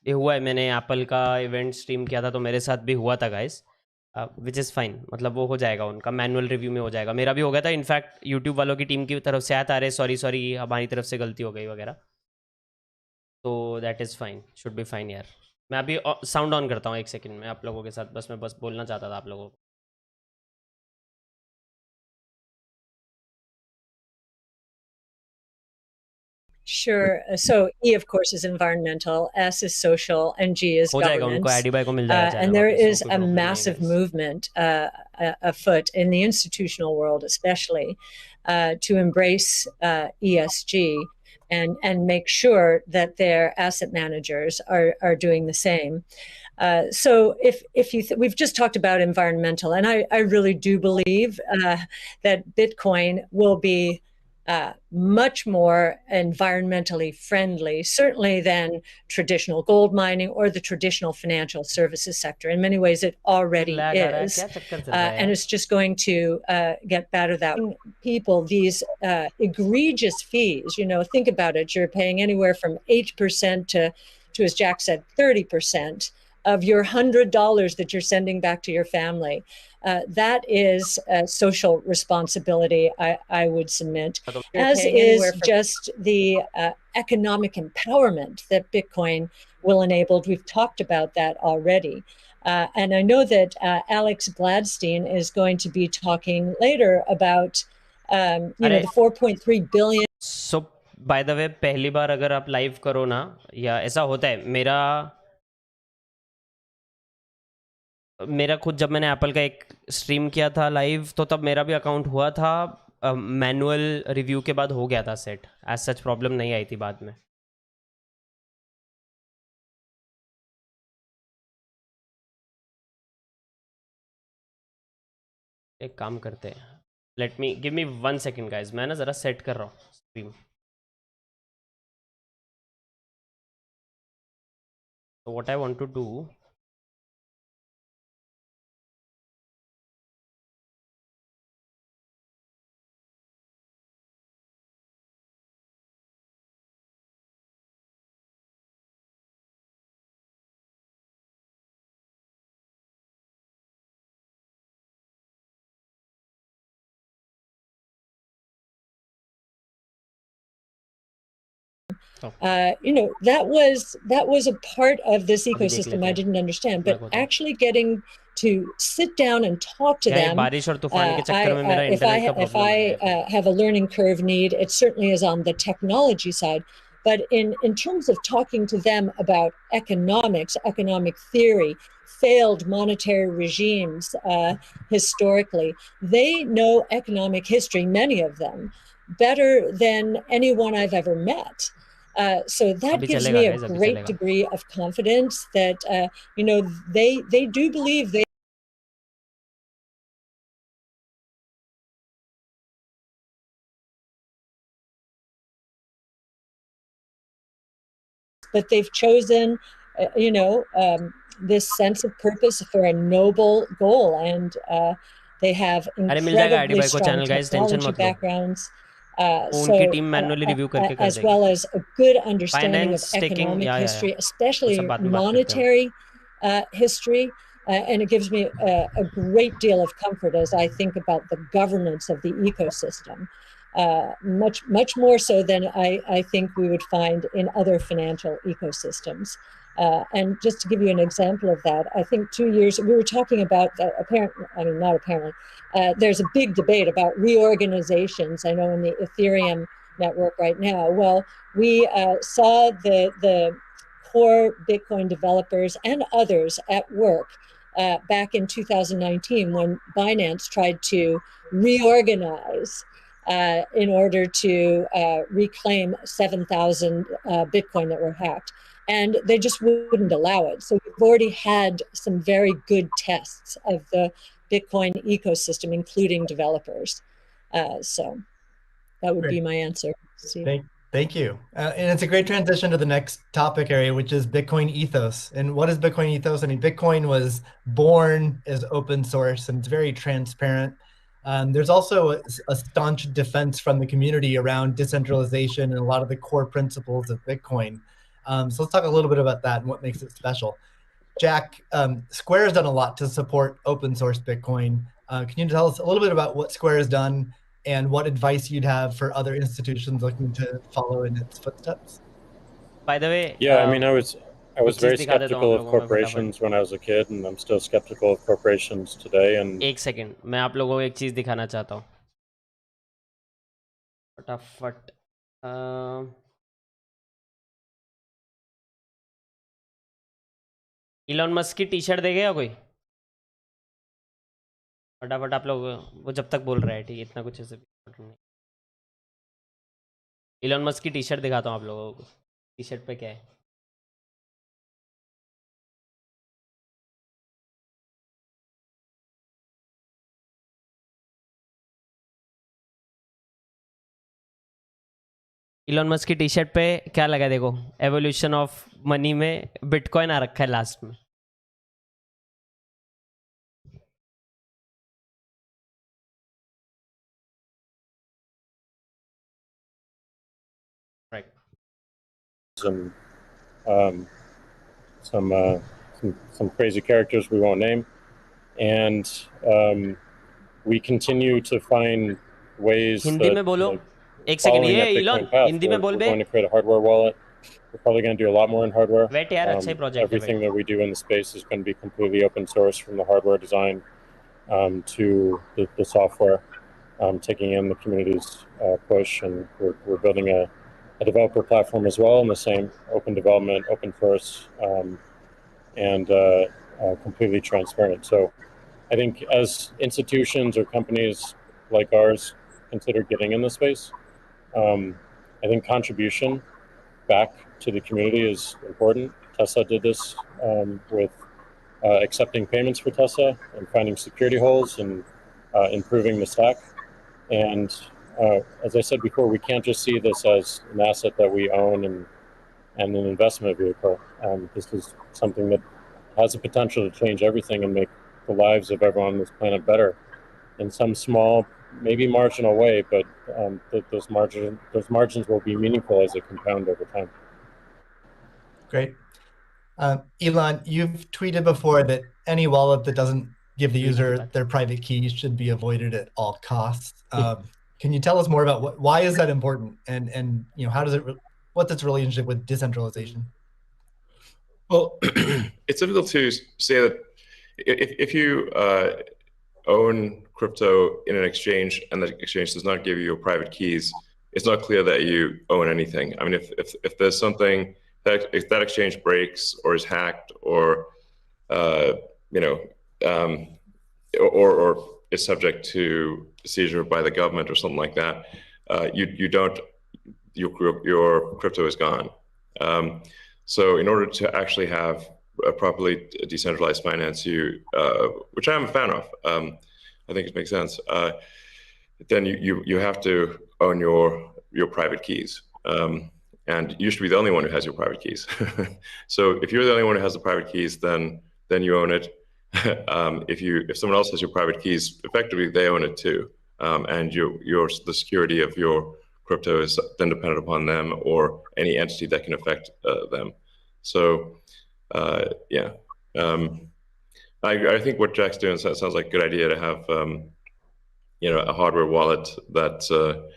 ये हुआ है, मैंने एप्पल का इवेंट स्ट्रीम किया था तो मेरे साथ भी हुआ था गाइस, विच इज़ फाइन, मतलब वो हो जाएगा, उनका मैनुअल रिव्यू में हो जाएगा। मेरा भी हो गया था इनफैक्ट, यूट्यूब वालों की टीम की तरफ से आया था, अरे सॉरी सॉरी हमारी तरफ से गलती हो गई वगैरह, तो that is fine, should be fine यार। मैं अभी साउंड ऑन करता हूँ 1 सेकंड में आप लोगों के साथ, बस मैं बस बोलना चाहता था आप लोगों को। Sure. So E, of course, is environmental, S is social, and G is हो जाएगा, उनको governance. एडी बाय को मिल जाएगा चैनल And there वापस, तो is कोई a प्रॉब्लम नहीं है massive guys. movement afoot in the institutional world, especially, to embrace ESG and make sure that their asset managers are doing the same. So if you we've just talked about environmental, and I really do believe that Bitcoin will be much more environmentally friendly, certainly than traditional gold mining or the traditional financial services sector. In many ways, it already lag आ रहा है, is. क्या चक्कर चल रहा है And यार? it's just going to get better that way. People these egregious fees, think about it, you're paying anywhere from 8% to, as Jack said, 30% of your $100 that you're sending back to your family. That is a social responsibility, I would submit, तो as is just the economic empowerment that Bitcoin will enable. We've talked about that already. And I know that Alex Gladstein is going to be talking later about, अरे the 4.3 billion. So bye the वे, पहली बार अगर आप live करो ना, या ऐसा होता है, मेरा मेरा खुद जब मैंने एप्पल का एक स्ट्रीम किया था लाइव, तो तब मेरा भी अकाउंट हुआ था, मैनुअल रिव्यू के बाद हो गया था सेट, एज सच प्रॉब्लम नहीं आई थी बाद में। एक काम करते हैं, let me give me 1 second guys, मैं ना ज़रा सेट कर रहा हूँ स्ट्रीम। तो what I want to do, That was a part of this अभी देख ecosystem लेते I हैं, didn't understand, मैं but कहता हूँ actually getting to sit down and talk to क्या ये them. बारिश और तूफान के चक्कर में मेरा If इंटरनेट का if प्रॉब्लम है, I I think. have a learning curve need, it certainly is on the technology side. But in terms of talking to them about economics, economic theory, failed monetary regimes historically, they know economic history, many of them, better than anyone I've ever met. So that अभी gives चलेगा me a guys, अभी great चलेगा। degree of confidence that they do believe that they've chosen, this sense of purpose for a noble goal, and they have अरे मिल जाएगा ID incredibly by को strong channel guys, tension technology मत लो, backgrounds. वो उनकी So, team manually review करके कर as देगी। well as a good understanding of finance taking, economic या history, वो सब especially बाद में बात करते हैं। monetary history. And it gives me a great deal of comfort as I think about the governance of the ecosystem, much more so than I think we would find in other financial ecosystems. And just to give you an example of that, I think 2 years we were talking about not apparently, there's a big debate about reorganizations. I know in the Ethereum network right now. Well, we saw the core Bitcoin developers and others at work back in 2019 when Binance tried to reorganize in order to reclaim 7,000 Bitcoin that were hacked. And they just wouldn't allow it. So we've already had some very good tests of the Bitcoin ecosystem, including developers. So that would be Great. my answer, Steve. Thank you. And it's a great transition to the next topic area, which is Bitcoin ethos. And what is Bitcoin ethos? I mean, Bitcoin was born as open source and it's very transparent. There's also a staunch defense from the community around decentralization and a lot of the core principles of Bitcoin. So let's talk a little bit about that and what makes it special. Jack, Square has done a lot to support open source Bitcoin. Can you tell us a little bit about what Square has done and what advice you'd have for other institutions looking to follow in its footsteps? By the way, Yeah, I mean, I was एक चीज़ very दिखा देता हूँ आप skeptical of लोगों में फटाफट. corporations when I was a kid, and I'm still skeptical of corporations today. And एक second, मैं आप लोगों को एक चीज़ दिखाना चाहता हूँ फटाफट. इलॉन मस्क की टी शर्ट देगा कोई? फटाफट आप लोग, वो जब तक बोल रहा है ठीक है, इतना कुछ ऐसे नहीं. इलॉन मस्क की टी शर्ट दिखाता हूँ आप लोगों को. टी शर्ट पे क्या है? इलॉन मस्क की टी शर्ट पे क्या लगा है देखो, एवोल्यूशन ऑफ मनी में बिटकॉइन आ रखा है लास्ट में. Right. um, some crazy characters we won't name, and we continue to find ways Hindi that, में बोलो. like, एक सेकंड, following ये that Elon Bitcoin path, Hindi में बोल we're बे. going to create a hardware wallet. We're probably going to do a lot more in hardware. Wait यार, अच्छा ही प्रोजेक्ट है. Everything that we do in the space is going to be completely open source, from the hardware design to the software, taking in the community's push, and we're building a developer platform as well in the same open development, open source, and completely transparent. So I think as institutions or companies like ours consider getting in the space, I think contribution back to the community is important. Tesla did this with accepting payments for Tesla and finding security holes and improving the stack. And as I said before, we can't just see this as an asset that we own and an investment vehicle. This is something that has the potential to change everything and make the lives of everyone on this planet better in some small, maybe marginal way, but those margins will be meaningful as they compound over time. Great. Elon, you've tweeted before that any wallet that doesn't give the user their private keys should be avoided at all costs. Can you tell us more about why is that important, and how does what's its relationship with decentralization? Well, it's difficult to say that if you own crypto in an exchange and the exchange does not give you your private keys, it's not clear that you own anything. I mean, if there's something that, if that exchange breaks or is hacked or or is subject to seizure by the government or something like that, your crypto is gone. So in order to actually have a properly decentralized finance, which I'm a fan of, I think it makes sense. Then you have to own your private keys, and you should be the only one who has your private keys. So if you're the only one who has the private keys, then you own it. If someone else has your private keys, effectively they own it too, and the security of your crypto is then dependent upon them or any entity that can affect them. So yeah, I think what Jack's doing sounds like a good idea to have a hardware wallet that's the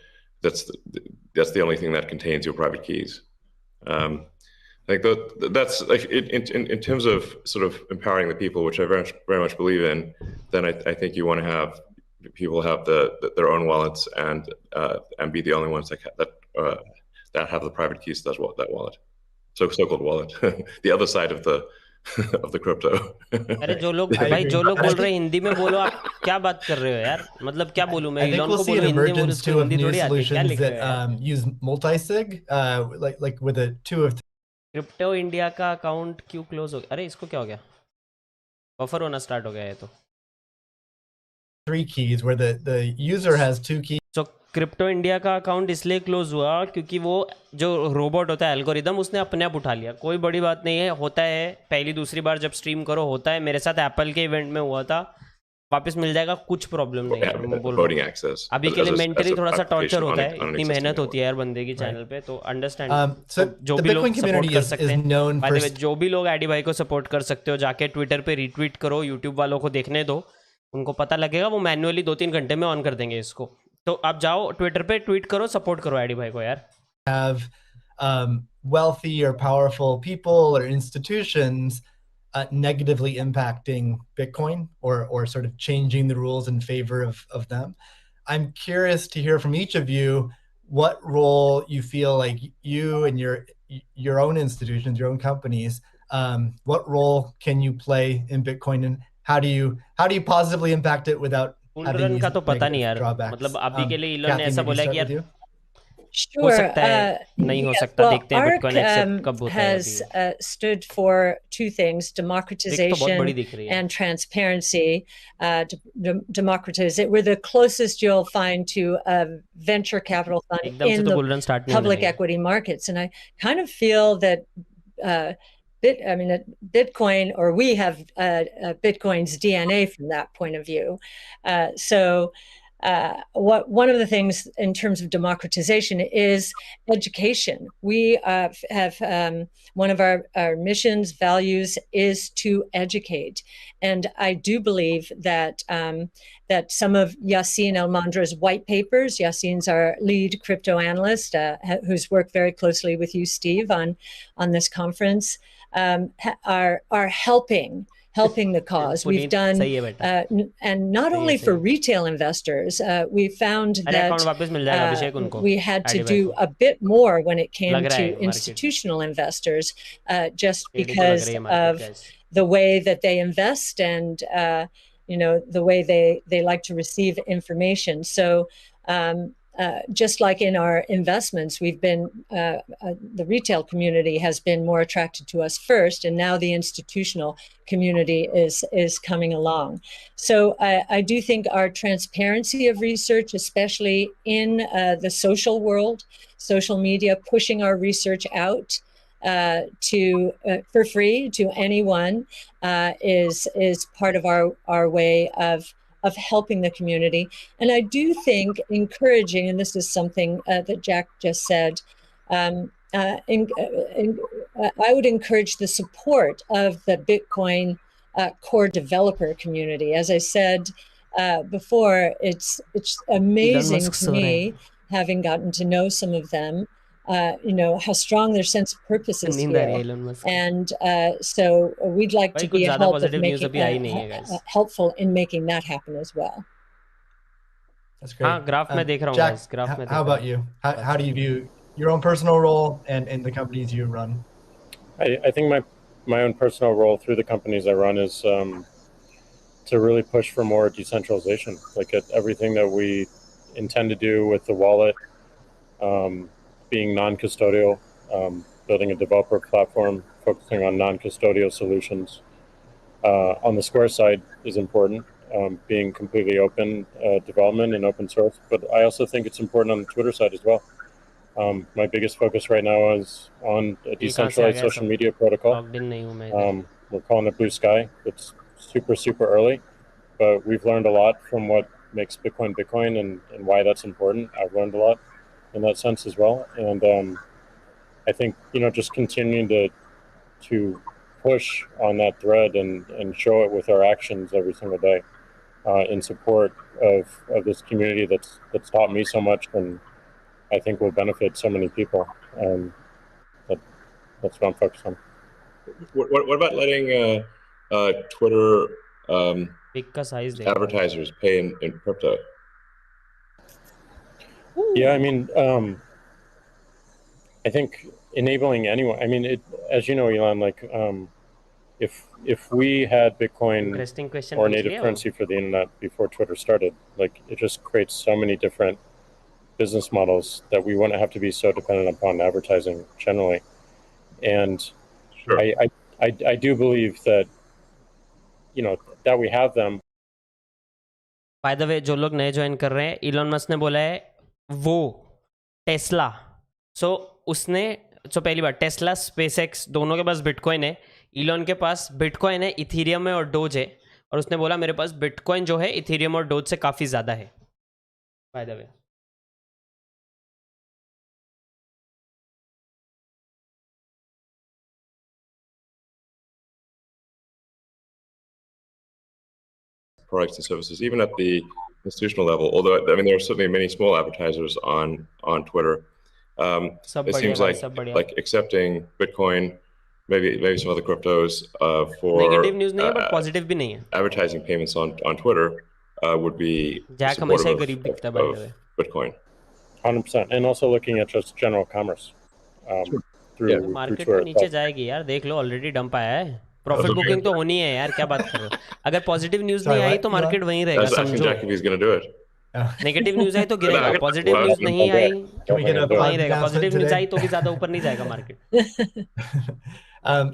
only thing that contains your private keys. I think that's like in terms of sort of empowering the people, which I very much believe in. Then I think you want to have people have their own wallets and be the only ones that have the private keys to that wallet. So-called wallet, the other side of the crypto. अरे जो लोग बोल रहे हैं हिंदी में बोलो. आप क्या बात कर रहे हो यार? मतलब क्या बोलूं मैं? इलॉन को बोलो हिंदी में बोलो, उसको हिंदी थोड़ी आती है. क्या लिख रहे हो यार? Use multi-sig, like with a 2 of 3. Crypto India का अकाउंट क्यों क्लोज हो गया? अरे इसको क्या हो गया? बफर होना स्टार्ट हो गया है तो. 3 keys where the user has 2 keys. तो क्रिप्टो इंडिया का अकाउंट इसलिए क्लोज हुआ क्योंकि वो जो रोबोट होता है, एल्गोरिदम, उसने अपने आप उठा लिया. कोई बड़ी बात नहीं है, होता है. पहली दूसरी बार जब स्ट्रीम करो होता है. मेरे साथ एप्पल के इवेंट में हुआ था. वापस मिल जाएगा, कुछ प्रॉब्लम नहीं है, मैं बोल रहा voting हूँ access अभी as, के लिए as मेंटली a थोड़ा सा टॉर्चर clarification होता on, है, on an इतनी existing मेहनत होती network. है यार बंदे की Right. चैनल पे, तो अंडरस्टैंड। So जो the भी लोग Bitcoin सपोर्ट community कर is सकते हैं, known by for the way जो भी लोग एडी भाई को सपोर्ट कर सकते हो, जाके ट्विटर पे रीट्वीट करो, यूट्यूब वालों को देखने दो, उनको पता लगेगा, वो मैन्युअली 2-3 घंटे में ऑन कर देंगे इसको। तो आप जाओ ट्विटर पे ट्वीट करो, सपोर्ट करो एडी भाई को यार। have wealthy or powerful people or institutions negatively impacting Bitcoin or sort of changing the rules in favor of them. I'm curious to hear from each of you what role you feel like you and your own institutions, your own companies, what role can you play in Bitcoin, and how do you positively impact it without having पुंडरन these का तो पता नहीं negative यार, drawbacks? मतलब अभी के लिए Elon ने Kathy, ऐसा maybe बोला है start कि with यार you. हो Sure. सकता है, नहीं हो Yes. सकता, Well, देखते हैं ARC बिटकॉइन एक्सेप्ट कब होता है has अभी। stood for two things: देख तो बहुत democratization बड़ी दिख रही है। and transparency. Democratize it. We're the closest you'll find to a venture capital fund एकदम से in तो the बुल रन स्टार्ट नहीं होने public लगे। equity markets, and I kind of feel that Bitcoin, or we have Bitcoin's DNA from that point of view. One of the things in terms of democratization is education. We have one of our missions, values, is to educate, and I do believe that that some of Yassine El-Mandra's white papers. Yassine's our lead crypto analyst, who's worked very closely with you, Steve, on this conference, are helping the cause. We've done, and not only for retail investors, we found that we had to do a bit more when it came to institutional investors, just because of the way that they invest and the way they like to receive information. So just like in our investments, we've been the retail community has been more attracted to us first, and now the institutional community is coming along. So I do think our transparency of research, especially in the social world, social media, pushing our research out for free to anyone, is part of our way of helping the community. And I do think encouraging, and this is something that Jack just said, I would encourage the support of the Bitcoin core developer community. As I said before, it's amazing to me, having gotten to know some of them, how strong their sense of purpose is here. And so we'd like to be helpful in making that happen as well. That's great. Graph में देख रहा हूँ Jack, guys, graph में how about you? How do you view your own personal role and the companies you run? I think my own personal role through the companies I run is to really push for more decentralization. Like everything that we intend to do with the wallet, being non-custodial, building a developer platform, focusing on non-custodial solutions. On the Square side is important, being completely open development and open source. But I also think it's important on the Twitter side as well. My biggest focus right now is on a decentralized social media protocol. We're calling it Blue Sky. It's super, super early, but we've learned a lot from what makes Bitcoin Bitcoin and why that's important. I've learned a lot in that sense as well. And I think, just continuing to push on that thread and show it with our actions every single day in support of this community that's taught me so much and I think will benefit so many people. That's what I'm focused on. What about letting Twitter advertisers pay in crypto? Yeah, I mean, I think enabling anyone. I mean, as you know, Elon, like if we had Bitcoin or native currency for the internet before Twitter started, like it just creates so many different business models that we wouldn't have to be so dependent upon advertising generally. And sure. I do believe that that we have them. By the way, जो लोग नए join कर रहे हैं, Elon Musk ने बोला है वो टेस्ला, पहली बार टेस्ला स्पेसएक्स दोनों के पास बिटकॉइन है, इलॉन के पास बिटकॉइन है, इथीरियम है और डोज है, और उसने बोला मेरे पास बिटकॉइन जो है इथेरियम और डोज से काफ़ी ज़्यादा है, by the way. Products and services, even at the institutional level. Although I mean, there are certainly many small advertisers on Twitter. सब It बढ़िया seems भाई, सब बढ़िया। like accepting Bitcoin, maybe some other cryptos for negative news नहीं है but positive भी नहीं है। advertising payments on Twitter would be Jack हमेशा ही supportive गरीब दिखता है by the way. Bitcoin. 100%, and also looking at just general commerce through market Twitter तो नीचे itself. जाएगी यार, देख लो ऑलरेडी डंप आया है। Profit Okay. बुकिंग तो होनी है यार, क्या बात कर रहे हो। अगर पॉजिटिव न्यूज़ Sorry, नहीं आई what, तो मार्केट Elon? वहीं I रहेगा, was asking समझो। Jack if he's going to do it. Negative news आई तो गिरेगा, पॉजिटिव Well, न्यूज़ नहीं आई Can we get a तो वहीं plug रहेगा। announcement positive news today? आई तो भी ज़्यादा ऊपर नहीं जाएगा market.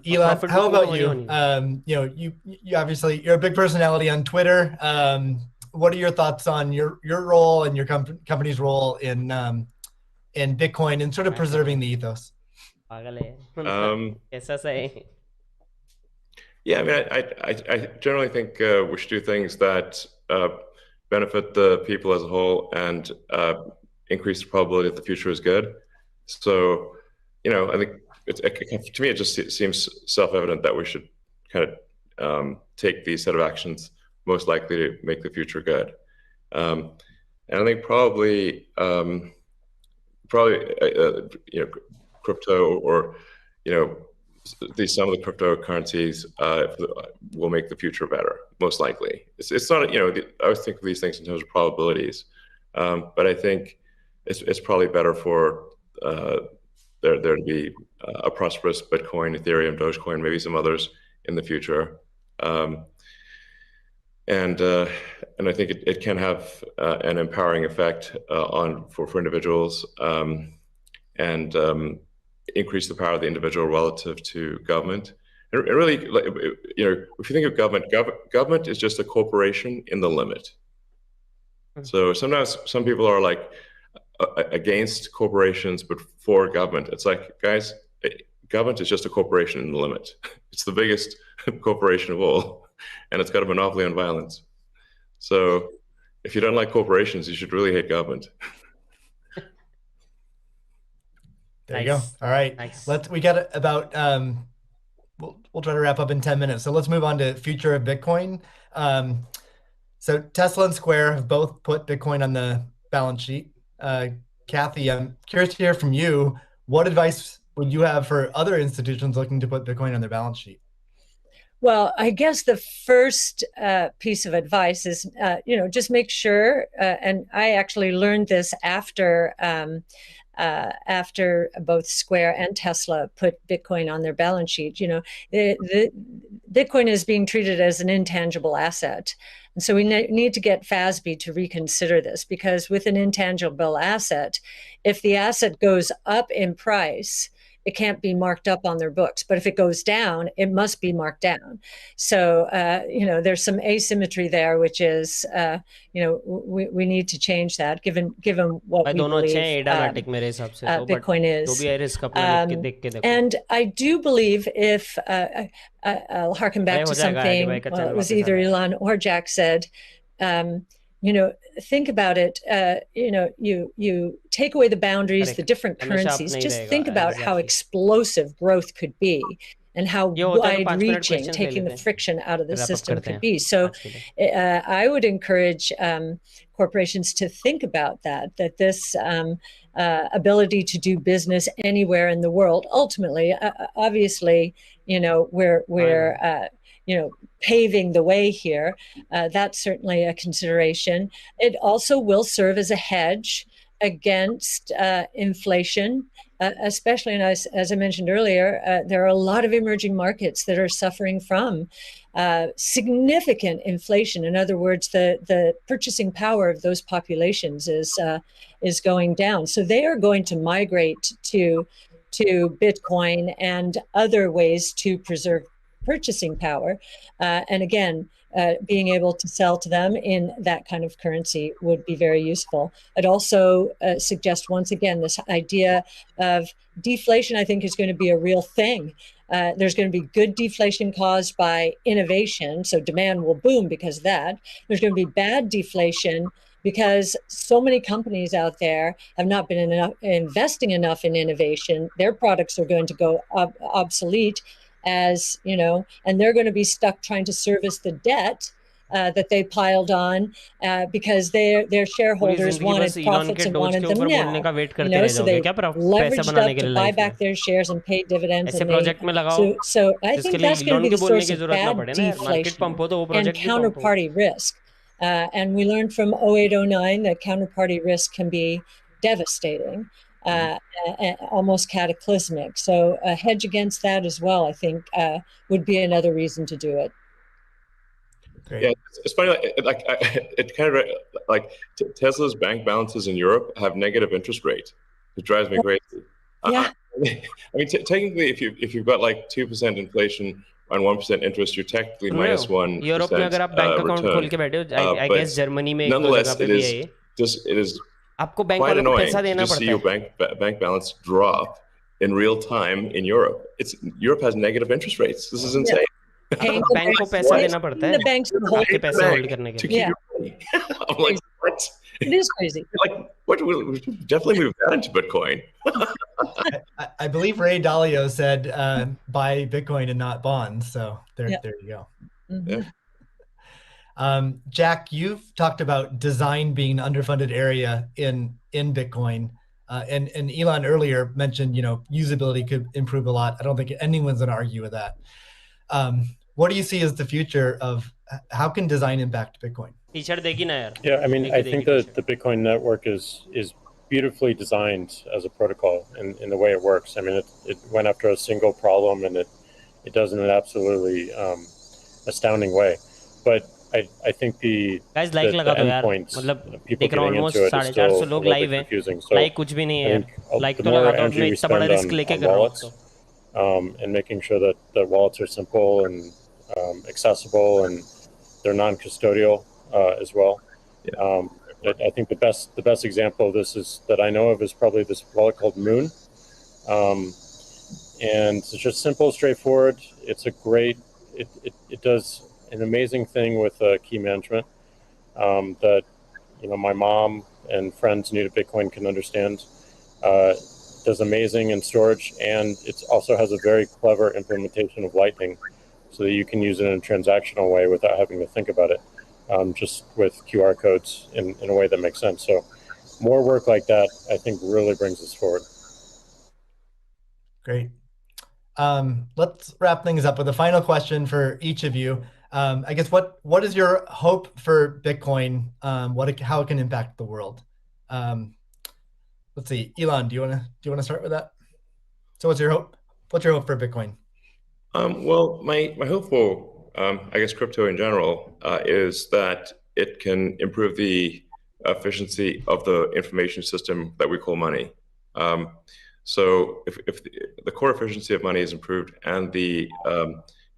Elon, profit how booking about तो you? होनी होनी। You know, you obviously you're a big personality on Twitter. What are your thoughts on your role and your company's role in Bitcoin and sort of preserving the ethos? पागल है ऐसा सा है। Yeah, I mean, I generally think we should do things that benefit the people as a whole and increase the probability that the future is good. So, you know, I think to me it just seems self-evident that we should kind of take these set of actions most likely to make the future good. And I think probably you know, crypto or you know, some of the cryptocurrencies will make the future better, most likely. It's not, you know, I always think of these things in terms of probabilities, but I think it's probably better for there to be a prosperous Bitcoin, Ethereum, Dogecoin, maybe some others in the future. And I think it can have an empowering effect for individuals and increase the power of the individual relative to government. And really, you know, if you think of government is just a corporation in the limit. So sometimes some people are like against corporations but for government. It's like, guys, government is just a corporation in the limit. It's the biggest corporation of all, and it's got a monopoly on violence. So if you don't like corporations, you should really hate government. There you go. All right. Nice. We got about we'll try to wrap up in 10 minutes. So let's move on to future of Bitcoin. So Tesla and Square have both put Bitcoin on the balance sheet. Kathy, I'm curious to hear from you. What advice would you have for other institutions looking to put Bitcoin on their balance sheet? Well, I guess the first piece of advice is, you know, just make sure, and I actually learned this after both Square and Tesla put Bitcoin on their balance sheet. You know, the Bitcoin is being treated as an intangible asset. And so we need to get FASB to reconsider this, because with an intangible asset, if the asset goes up in price, it can't be marked up on their books. But if it goes down, it must be marked down. So, you know, there's some asymmetry there, which is, you know, we need to change that given what we believe Bitcoin is. And I do believe if, I'll harken back to something, well, it was either Elon or Jack said, you know, think about it. You know, you take away the boundaries, the different currencies. Just think about how explosive growth could be, and how wide-reaching taking the friction out of the system could be. So, I would encourage corporations to think about that this ability to do business anywhere in the world. Ultimately, obviously, you know, we're you know, paving the way here. That's certainly a consideration. It also will serve as a hedge against inflation, especially, and as I mentioned earlier, there are a lot of emerging markets that are suffering from significant inflation. In other words, the purchasing power of those populations is going down. So they are going to migrate to Bitcoin and other ways to preserve purchasing power. And again, being able to sell to them in that kind of currency would be very useful. I'd also suggest, once again, this idea of deflation, I think, is going to be a real thing. There's going to be good deflation caused by innovation, so demand will boom because of that. There's going to be bad deflation because so many companies out there have not been investing enough in innovation. Their products are going to go obsolete, as you know, and they're going to be stuck trying to service the debt that they piled on because their shareholders wanted profits and wanted them now. You know, so they leveraged up to buy back their shares and pay dividends. And so I think that's going to be the source of bad deflation and counterparty risk. And we learned from 0809 that counterparty risk can be devastating. Almost cataclysmic. So a hedge against that as well, I think, would be another reason to do it. Great. Yeah, it's funny. It kind of like Tesla's bank balances in Europe have negative interest rate. It drives me crazy. Yeah. I mean, technically, if you've got like 2% inflation on 1% interest, you're technically minus 1% Europe में अगर आप bank account खोल के बैठे हो, I guess Germany में एक दो जगह पे भी है ये. It is आपको बैंक quite वालों को annoying पैसा to देना just see पड़ता your है. bank balance drop in real time in Europe. Europe has negative interest rates. This is insane. Bank को पैसा देना पड़ता है आपके पैसे होल्ड करने के लिए. I'm like, what? It is crazy. Like, what? We should definitely move that into Bitcoin. I believe Ray Dalio said buy Bitcoin and not bonds. So there you go. Mm-hmm. Yeah. Jack, you've talked about design being an underfunded area in Bitcoin. And Elon earlier mentioned, you know, usability could improve a lot. I don't think anyone's going to argue with that. What do you see as the future of how can design impact Bitcoin? Yeah, I mean, I think that the Bitcoin network is beautifully designed as a protocol in the way it works. I mean, it went after a single problem and it does in an absolutely astounding way. But I think the endpoints, people getting into it is still a little bit confusing. So I think the more energy we spend on wallets and making sure that the wallets are simple and accessible and they're non-custodial as well. I think the best example of this is that I know of is probably this wallet called Moon, and it's just simple, straightforward. It's a great. It does an amazing thing with key management that my mom and friends new to Bitcoin can understand. Does amazing in storage, and it also has a very clever implementation of Lightning, so that you can use it in a transactional way without having to think about it. Just with QR codes in a way that makes sense. So more work like that, I think, really brings us forward. Great. Let's wrap things up with a final question for each of you. I guess what is your hope for Bitcoin? How it can impact the world? Let's see, Elon, do you want to start with that? So what's your hope? What's your hope for Bitcoin? Well, my hope for I guess crypto in general is that it can improve the efficiency of the information system that we call money. So if the core efficiency of money is improved and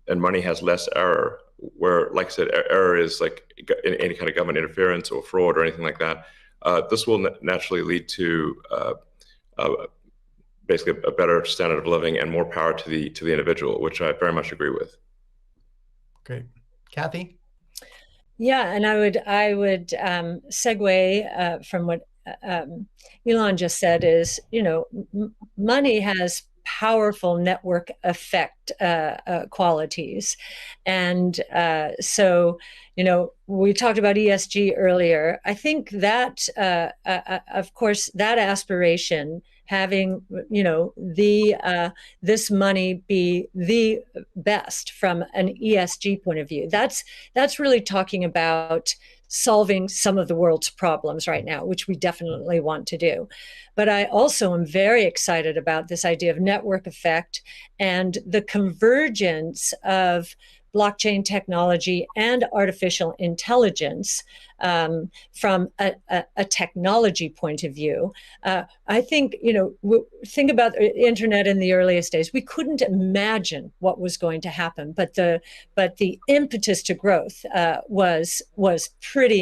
and money has less error, where, like I said, error is like in any kind of government interference or fraud or anything like that, this will naturally lead to basically a better standard of living and more power to the individual, which I very much agree with. Great. Kathy? Yeah, and I would segue from what Elon just said is, money has powerful network effect qualities. And so, we talked about ESG earlier. I think that, of course, that aspiration, having this money be the best from an ESG point of view, that's really talking about solving some of the world's problems right now, which we definitely want to do. But I also am very excited about this idea of network effect and the convergence of blockchain technology and artificial intelligence from a technology point of view. I think, think about the internet in the earliest days. We couldn't imagine what was going to happen, but the impetus to growth was pretty